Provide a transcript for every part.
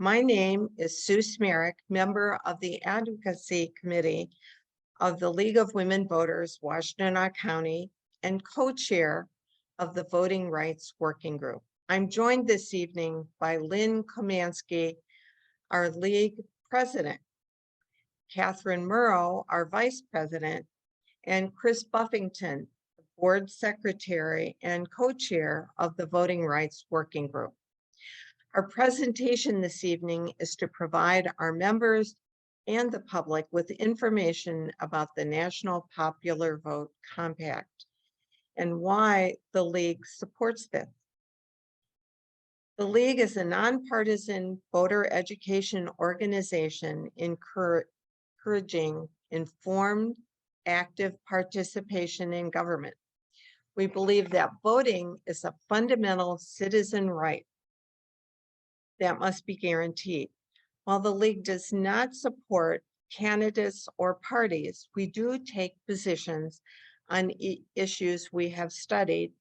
My name is Sue Smerick, member of the Advocacy Committee of the League of Women Voters, Washtenaw County, and co-chair of the Voting Rights Working Group. I'm joined this evening by Lynne Kochmanski, our League President, Catherine Murau, our Vice President, and Chris Buffington, Board Secretary and co-chair of the Voting Rights Working Group. Our presentation this evening is to provide our members and the public with information about the National Popular Vote Compact and why the League supports this. The League is a nonpartisan voter education organization encouraging informed, active participation in government. We believe that voting is a fundamental citizen right that must be guaranteed. While the League does not support candidates or parties, we do take positions on issues we have studied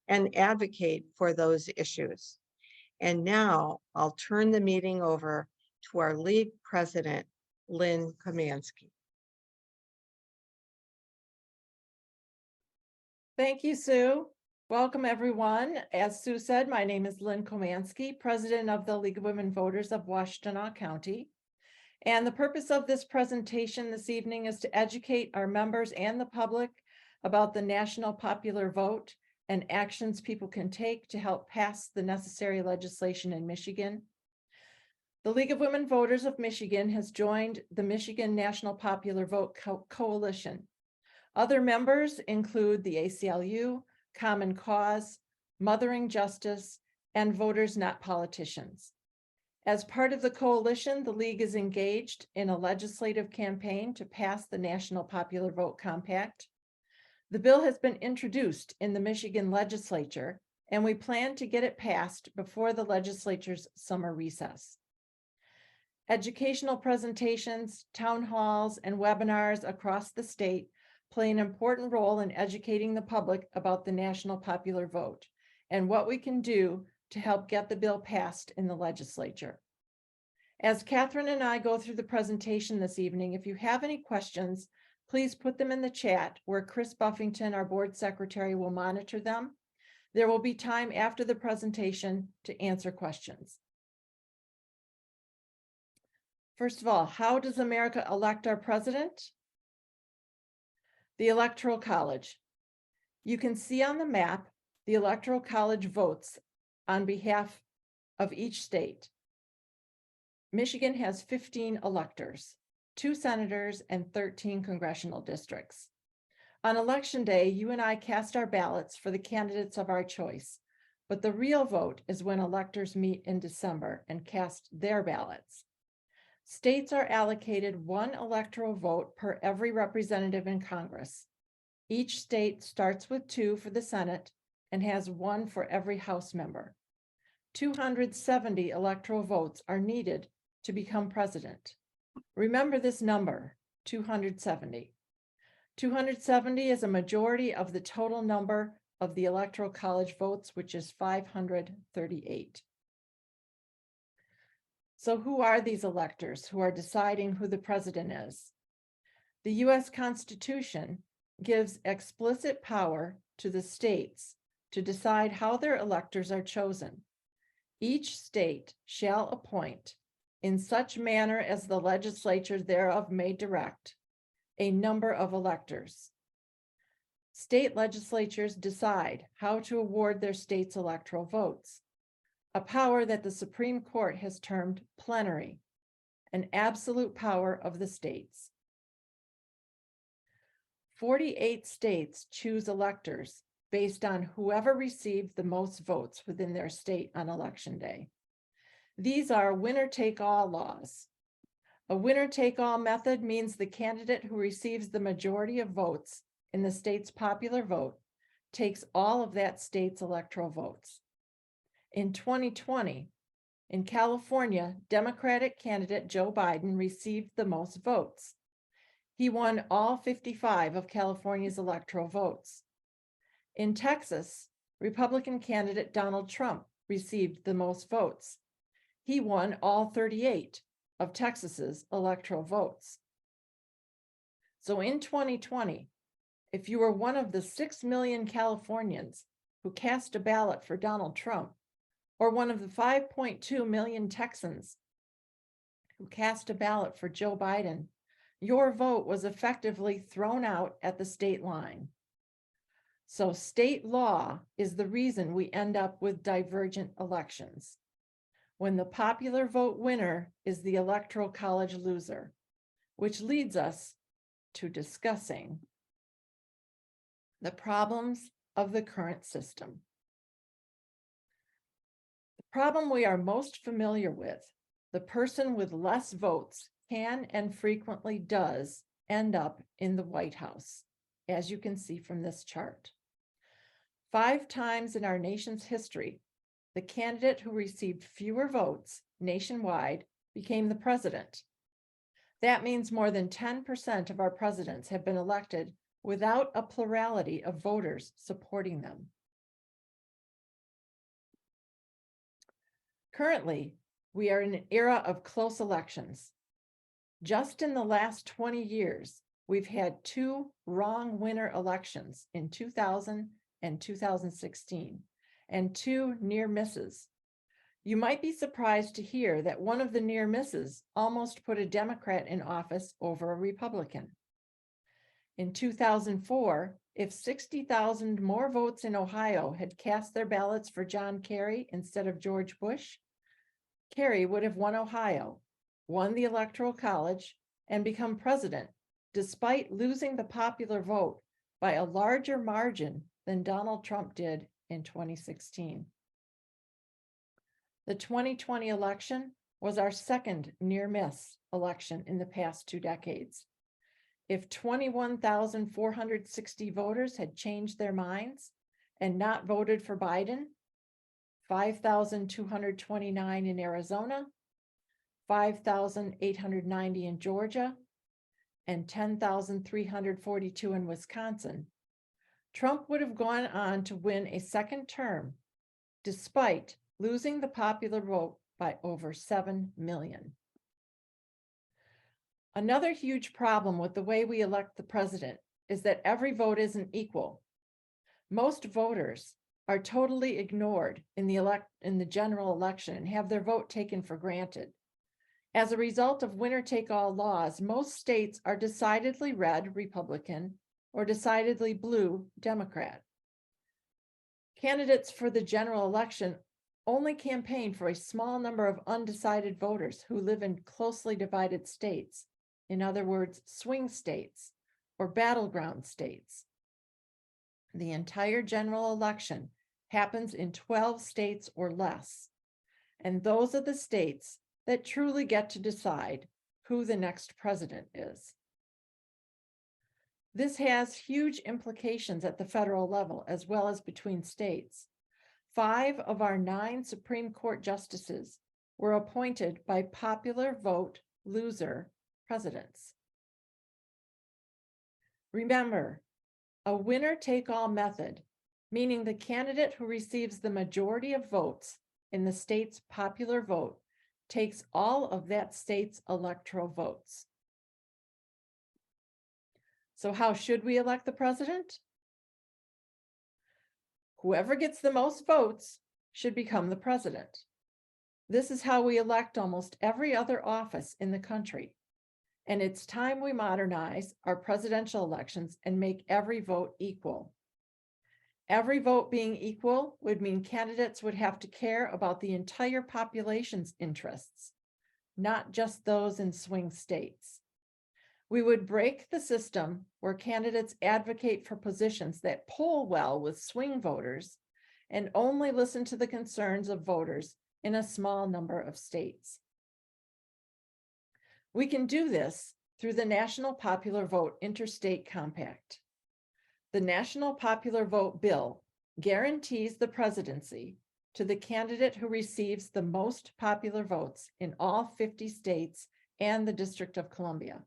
and advocate for those issues. And now I'll turn the meeting over to our League President, Lynne Kochmanski. Thank you, Sue. Welcome, everyone. As Sue said, my name is Lynne Kochmanski, President of the League of Women Voters of Washtenaw County. And the purpose of this presentation this evening is to educate our members and the public about the national popular vote and actions people can take to help pass the necessary legislation in Michigan. The League of Women Voters of Michigan has joined the Michigan National Popular Vote Coalition. Other members include the ACLU, Common Cause, Mothering Justice, and Voters Not Politicians. As part of the coalition, the League is engaged in a legislative campaign to pass the National Popular Vote Compact. The bill has been introduced in the Michigan legislature, and we plan to get it passed before the legislature's summer recess. Educational presentations, town halls, and webinars across the state play an important role in educating the public about the national popular vote and what we can do to help get the bill passed in the legislature. As Catherine and I go through the presentation this evening, if you have any questions, please put them in the chat where Chris Buffington, our board secretary, will monitor them. There will be time after the presentation to answer questions. First of all, how does America elect our president? The Electoral College. You can see on the map, the Electoral College votes on behalf of each state. Michigan has 15 electors, 2 senators, and 13 congressional districts. On election day, you and I cast our ballots for the candidates of our choice, but the real vote is when electors meet in December and cast their ballots. States are allocated 1 electoral vote per every representative in Congress. Each state starts with 2 for the Senate and has 1 for every House member. 270 electoral votes are needed to become president. Remember this number, 270. 270 is a majority of the total number of the Electoral College votes, which is 538. So who are these electors who are deciding who the president is? The U.S. Constitution gives explicit power to the states to decide how their electors are chosen. Each state shall appoint, in such manner as the legislature thereof may direct, a number of electors. State legislatures decide how to award their state's electoral votes, a power that the Supreme Court has termed plenary, an absolute power of the states. 48 states choose electors based on whoever received the most votes within their state on election day. These are winner-take-all laws. A winner-take-all method means the candidate who receives the majority of votes in the state's popular vote takes all of that state's electoral votes. In 2020, in California, Democratic candidate Joe Biden received the most votes. He won all 55 of California's electoral votes. In Texas, Republican candidate Donald Trump received the most votes. He won all 38 of Texas's electoral votes. So in 2020, if you were one of the 6 million Californians who cast a ballot for Donald Trump, or one of the 5.2 million Texans who cast a ballot for Joe Biden, your vote was effectively thrown out at the state line. So state law is the reason we end up with divergent elections, when the popular vote winner is the Electoral College loser, which leads us to discussing the problems of the current system. The problem we are most familiar with, the person with less votes can and frequently does end up in the White House, as you can see from this chart. 5 times in our nation's history, the candidate who received fewer votes nationwide became the president. That means more than 10% of our presidents have been elected without a plurality of voters supporting them. Currently, we are in an era of close elections. Just in the last 20 years, we've had 2 wrong winner elections in 2000 and 2016, and 2 near misses. You might be surprised to hear that one of the near misses almost put a Democrat in office over a Republican. In 2004, if 60,000 more votes in Ohio had cast their ballots for John Kerry instead of George Bush, Carrie would have won Ohio, won the Electoral College, and become president, despite losing the popular vote by a larger margin than Donald Trump did in 2016. The 2020 election was our second near-miss election in the past 2 decades. If 21,460 voters had changed their minds and not voted for Biden, 5,229 in Arizona, 5,890 in Georgia, and 10,342 in Wisconsin, Trump would have gone on to win a second term, despite losing the popular vote by over 7 million. Another huge problem with the way we elect the president is that every vote isn't equal. Most voters are totally ignored in the general election and have their vote taken for granted. As a result of winner-take-all laws, most states are decidedly red Republican or decidedly blue Democrat. Candidates for the general election only campaign for a small number of undecided voters who live in closely divided states, in other words, swing states or battleground states. The entire general election happens in 12 states or less, and those are the states that truly get to decide who the next president is. This has huge implications at the federal level as well as between states. 5 of our 9 Supreme Court justices were appointed by popular vote loser presidents. Remember, a winner-take-all method, meaning the candidate who receives the majority of votes in the state's popular vote takes all of that state's electoral votes. So how should we elect the president? Whoever gets the most votes should become the president. This is how we elect almost every other office in the country. And it's time we modernize our presidential elections and make every vote equal. Every vote being equal would mean candidates would have to care about the entire population's interests, not just those in swing states. We would break the system where candidates advocate for positions that poll well with swing voters and only listen to the concerns of voters in a small number of states. We can do this through the National Popular Vote Interstate Compact. The National Popular Vote Bill guarantees the presidency to the candidate who receives the most popular votes in all 50 states and the District of Columbia.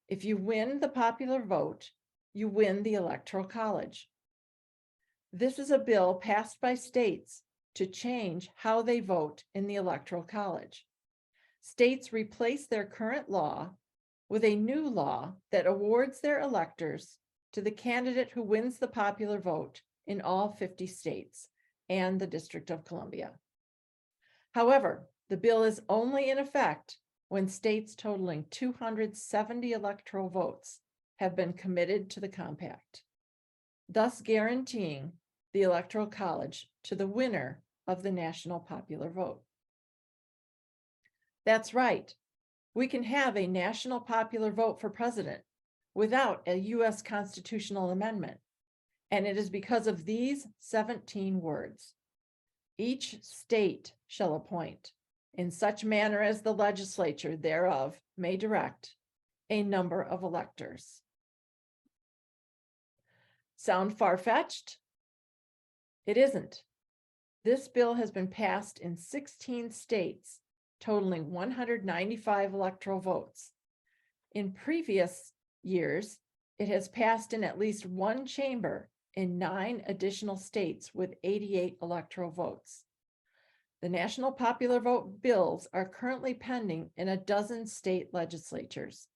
If you win the popular vote, you win the Electoral College. This is a bill passed by states to change how they vote in the Electoral College. States replace their current law with a new law that awards their electors to the candidate who wins the popular vote in all 50 states and the District of Columbia. However, the bill is only in effect when states totaling 270 electoral votes have been committed to the compact, thus guaranteeing the Electoral College to the winner of the national popular vote. That's right. We can have a national popular vote for president without a U.S. constitutional amendment. And it is because of these 17 words. Each state shall appoint, in such manner as the legislature thereof may direct, a number of electors. Sound far-fetched? It isn't. This bill has been passed in 16 states, totaling 195 electoral votes. In previous years, it has passed in at least one chamber in 9 additional states with 88 electoral votes. The national popular vote bills are currently pending in a dozen state legislatures.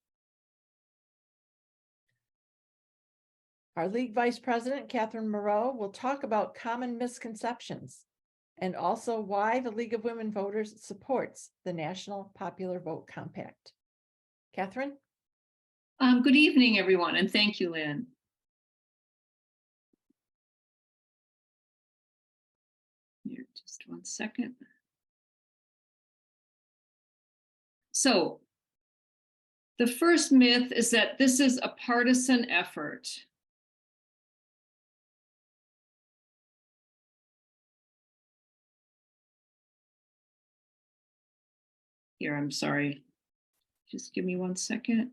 Our League Vice President, Catherine Murau, will talk about common misconceptions and also why the League of Women Voters supports the National Popular Vote Compact. Catherine? Good evening, everyone, and thank you, Lynn. Here, just one second. So, the first myth is that this is a partisan effort. Here, I'm sorry. Just give me one second.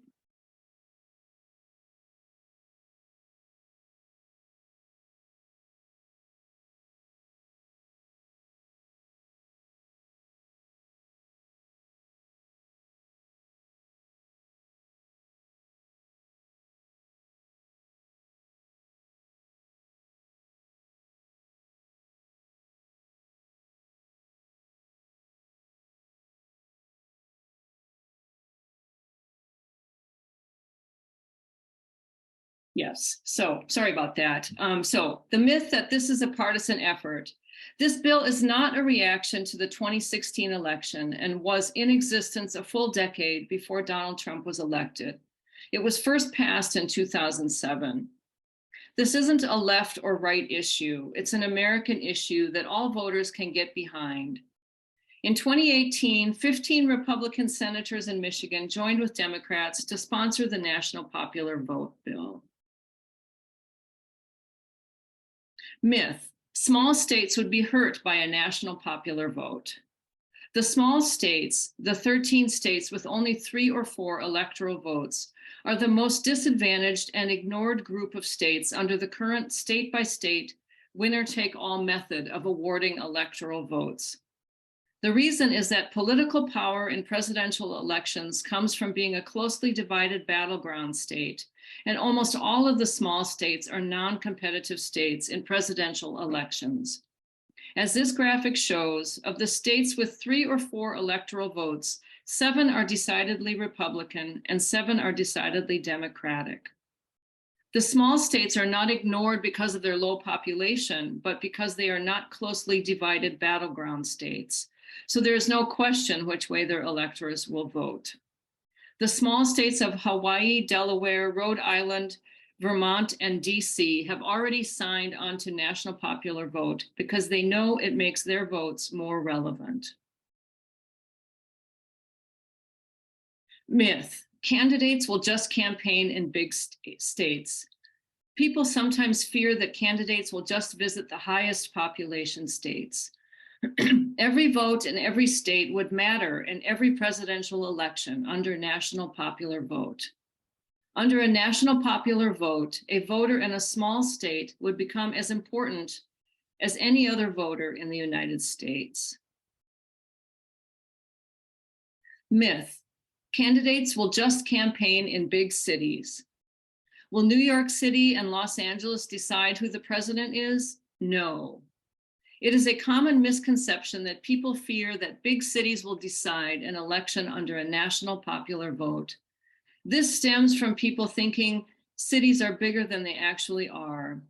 Yes, so sorry about that. So the myth that this is a partisan effort. This bill is not a reaction to the 2016 election and was in existence a full decade before Donald Trump was elected. It was first passed in 2007. This isn't a left or right issue. It's an American issue that all voters can get behind. In 2018, 15 Republican senators in Michigan joined with Democrats to sponsor the National Popular Vote bill. Myth: small states would be hurt by a national popular vote. The small states, the 13 states with only 3 or 4 electoral votes, are the most disadvantaged and ignored group of states under the current state-by-state winner-take-all method of awarding electoral votes. The reason is that political power in presidential elections comes from being a closely divided battleground state, and almost all of the small states are non-competitive states in presidential elections. As this graphic shows, of the states with 3 or 4 electoral votes, 7 are decidedly Republican and 7 are decidedly Democratic. The small states are not ignored because of their low population, but because they are not closely divided battleground states. So there is no question which way their electors will vote. The small states of Hawaii, Delaware, Rhode Island, Vermont, and DC have already signed on to National Popular Vote because they know it makes their votes more relevant. Myth: candidates will just campaign in big states. People sometimes fear that candidates will just visit the highest population states. Every vote in every state would matter in every presidential election under national popular vote. Under a national popular vote, a voter in a small state would become as important as any other voter in the United States. Myth: candidates will just campaign in big cities. Will New York City and Los Angeles decide who the president is? No. It is a common misconception that people fear that big cities will decide an election under a national popular vote. This stems from people thinking cities are bigger than they actually are.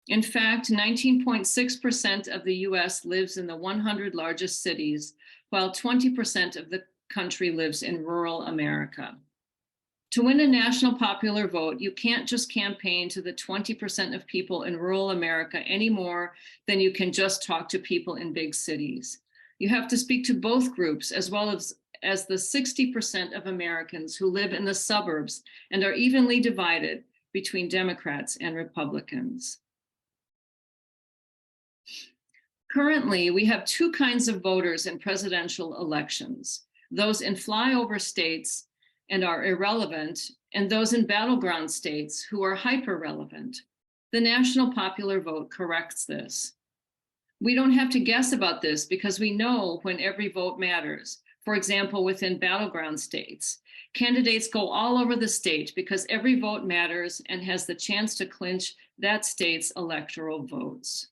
In fact, 19.6% of the US lives in the 100 largest cities, while 20% of the country lives in rural America. To win a national popular vote, you can't just campaign to the 20% of people in rural America any more than you can just talk to people in big cities. You have to speak to both groups as well as the 60% of Americans who live in the suburbs and are evenly divided between Democrats and Republicans. Currently, we have two kinds of voters in presidential elections: those in flyover states and are irrelevant, and those in battleground states who are hyper-relevant. The national popular vote corrects this. We don't have to guess about this because we know when every vote matters. For example, within battleground states, candidates go all over the state because every vote matters and has the chance to clinch that state's electoral votes.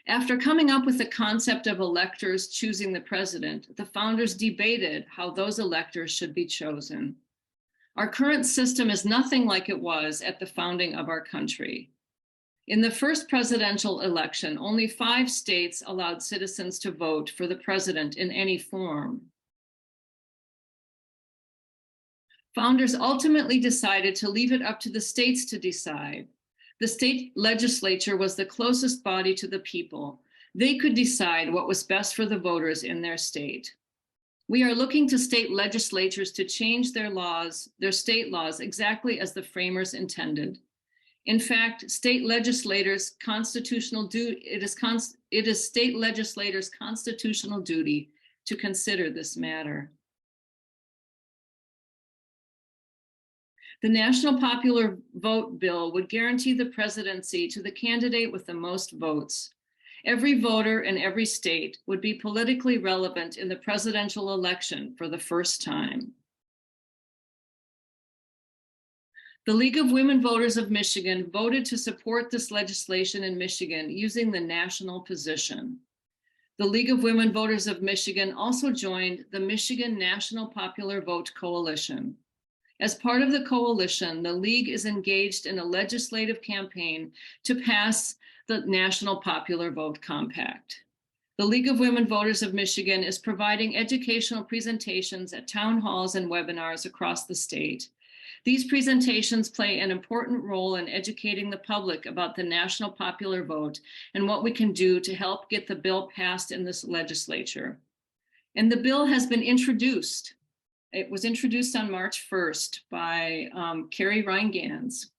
After coming up with the concept of electors choosing the president, the founders debated how those electors should be chosen. Our current system is nothing like it was at the founding of our country. In the first presidential election, only 5 states allowed citizens to vote for the president in any form. Founders ultimately decided to leave it up to the states to decide. The state legislature was the closest body to the people. They could decide what was best for the voters in their state. We are looking to state legislatures to change their state laws, exactly as the framers intended. In fact, state legislators' constitutional duty, it is state legislators' constitutional duty to consider this matter. The National Popular Vote bill would guarantee the presidency to the candidate with the most votes. Every voter in every state would be politically relevant in the presidential election for the first time. The League of Women Voters of Michigan voted to support this legislation in Michigan using the national position. The League of Women Voters of Michigan also joined the Michigan National Popular Vote Coalition. As part of the coalition, the League is engaged in a legislative campaign to pass the National Popular Vote Compact. The League of Women Voters of Michigan is providing educational presentations at town halls and webinars across the state. These presentations play an important role in educating the public about the national popular vote and what we can do to help get the bill passed in this legislature. And the bill has been introduced. It was introduced on March 1st by Carrie Rheingans,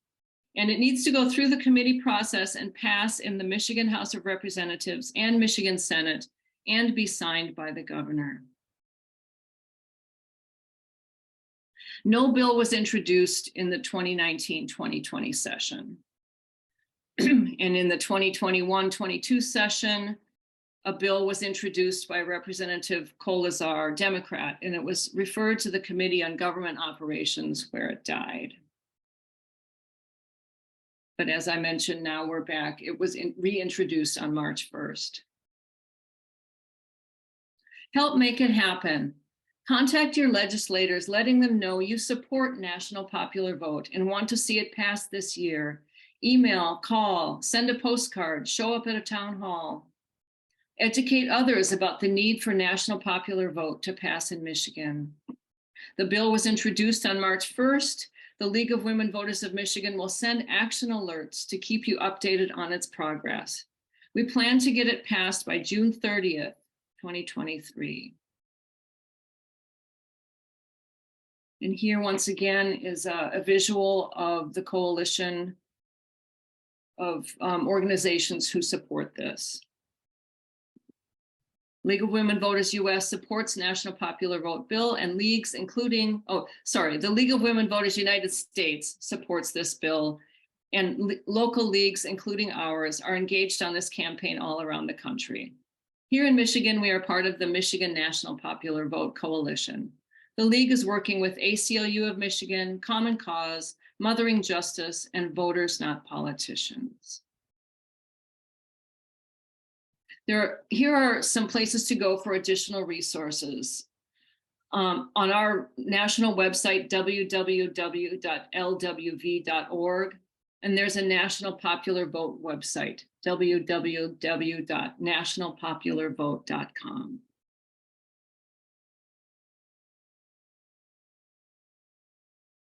and it needs to go through the committee process and pass in the Michigan House of Representatives and Michigan Senate and be signed by the governor. No bill was introduced in the 2019-2020 session. And in the 2021-22 session, a bill was introduced by Representative Kolazar, Democrat, and it was referred to the Committee on Government Operations, where it died. But as I mentioned, now we're back. It was reintroduced on March 1st. Help make it happen. Contact your legislators, letting them know you support National Popular Vote and want to see it pass this year. Email, call, send a postcard, show up at a town hall. Educate others about the need for National Popular Vote to pass in Michigan. The bill was introduced on March 1st. The League of Women Voters of Michigan will send action alerts to keep you updated on its progress. We plan to get it passed by June 30th, 2023. And here, once again, is a visual of the coalition of organizations who support this. League of Women Voters US supports National Popular Vote bill, and leagues including, the League of Women Voters United States supports this bill, and local leagues, including ours, are engaged on this campaign all around the country. Here in Michigan, we are part of the Michigan National Popular Vote Coalition. The league is working with ACLU of Michigan, Common Cause, Mothering Justice, and Voters Not Politicians. Here are some places to go for additional resources. On our national website, www.lwv.org, and there's a National Popular Vote website, www.nationalpopularvote.com.